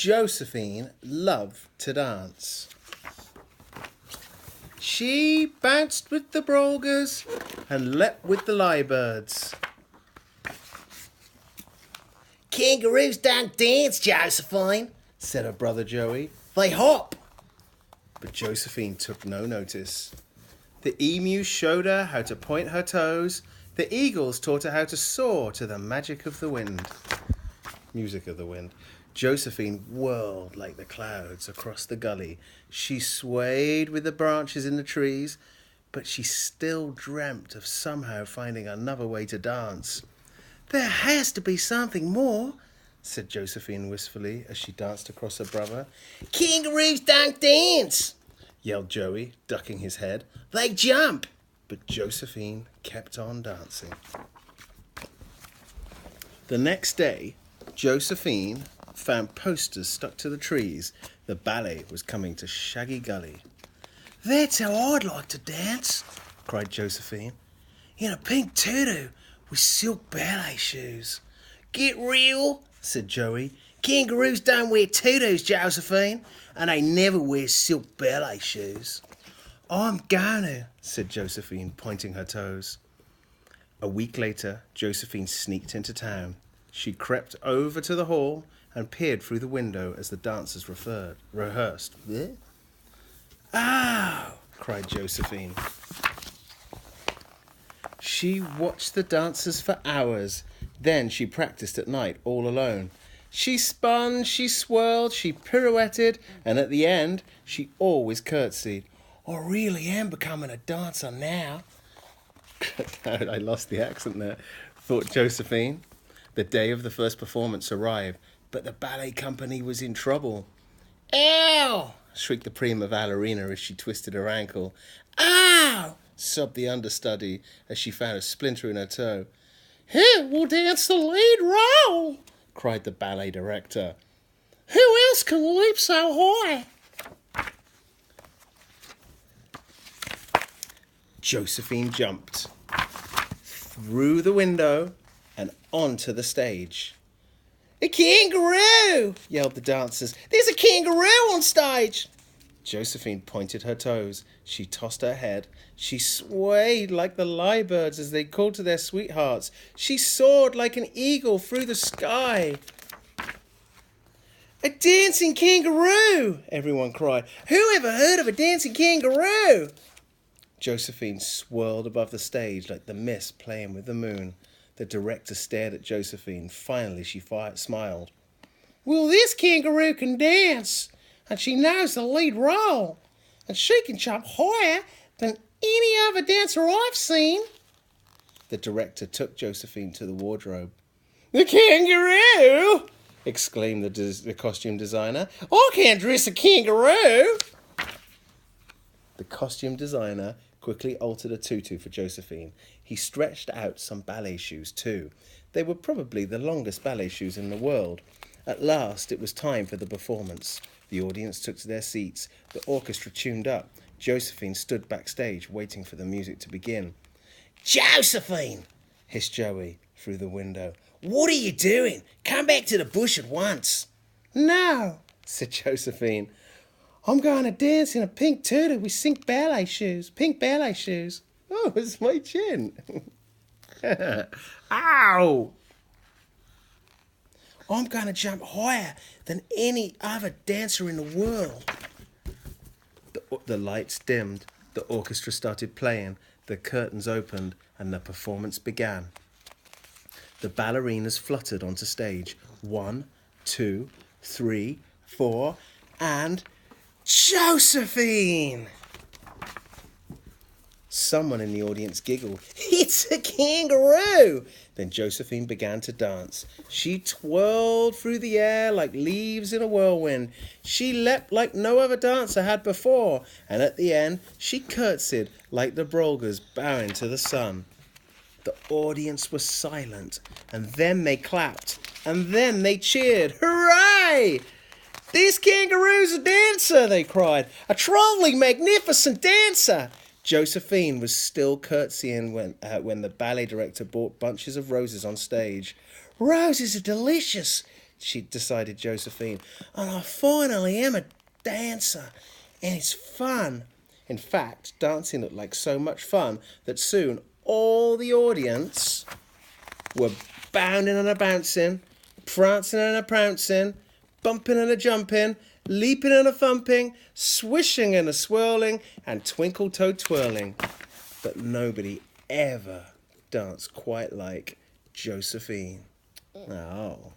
Josephine loved to dance. She bounced with the brolgers and leapt with the lyrebirds. Kangaroos don't dance, Josephine, said her brother Joey. they hop. But Josephine took no notice. The emus showed her how to point her toes. The eagles taught her how to soar to the magic of the wind. Music of the wind. Josephine whirled like the clouds across the gully. She swayed with the branches in the trees, but she still dreamt of somehow finding another way to dance. There has to be something more, said Josephine wistfully as she danced across her brother. Kangaroos don't dance, yelled Joey, ducking his head. they jump. But Josephine kept on dancing. The next day, Josephine found posters stuck to the trees. The ballet was coming to Shaggy Gully. That's how I'd like to dance, cried Josephine. in a pink tutu with silk ballet shoes. Get real, said Joey. Kangaroos don't wear tutus, Josephine, and they never wear silk ballet shoes. I'm going to, said Josephine, pointing her toes. A week later, Josephine sneaked into town. She crept over to the hall and peered through the window as the dancers rehearsed. Oh, cried Josephine. She watched the dancers for hours. Then she practiced at night all alone. She spun, she swirled, she pirouetted, and at the end, she always curtsied. I really am becoming a dancer now. I lost the accent there, thought Josephine. The day of the first performance arrived, but the ballet company was in trouble. Ow! Shrieked the prima ballerina as she twisted her ankle. Ow! Sobbed the understudy as she found a splinter in her toe. Who will dance the lead role? Cried the ballet director. Who else can leap so high? Josephine jumped through the window and onto the stage. A kangaroo! Yelled the dancers. There's a kangaroo on stage! Josephine pointed her toes. She tossed her head. She swayed like the lyrebirds as they called to their sweethearts. She soared like an eagle through the sky. A dancing kangaroo! Everyone cried. Who ever heard of a dancing kangaroo? Josephine swirled above the stage like the mist playing with the moon. The director stared at Josephine. Finally, she smiled. Well, this kangaroo can dance, and she knows the lead role, and she can jump higher than any other dancer I've seen. The director took Josephine to the wardrobe. The kangaroo! Exclaimed the costume designer. I can't dress a kangaroo! The costume designer quickly altered a tutu for Josephine. He stretched out some ballet shoes too. They were probably the longest ballet shoes in the world. At last, it was time for the performance. The audience took to their seats. The orchestra tuned up. Josephine stood backstage, waiting for the music to begin. Josephine! Hissed Joey through the window. What are you doing? Come back to the bush at once. No, said Josephine. I'm going to dance in a pink tutu with pink ballet shoes. Oh, it's my chin. Ow! I'm going to jump higher than any other dancer in the world. The lights dimmed. The orchestra started playing. The curtains opened and the performance began. The ballerinas fluttered onto stage. 1, 2, 3, 4, and Josephine! Someone in the audience giggled. It's a kangaroo! Then Josephine began to dance. She twirled through the air like leaves in a whirlwind. She leapt like no other dancer had before. And at the end, she curtsied like the brolgers bowing to the sun. The audience was silent. And then they clapped. And then they cheered. Hooray! This kangaroo's a dancer, they cried. A truly magnificent dancer. Josephine was still curtsying when the ballet director brought bunches of roses on stage. Roses are delicious, she decided Josephine. And I finally am a dancer, and it's fun. In fact, dancing looked like so much fun that soon all the audience were bounding and a bouncing, prancing and a pouncing, bumping and a jumping, leaping and a thumping, swishing and a swirling, and twinkle-toe twirling. But nobody ever danced quite like Josephine. Oh.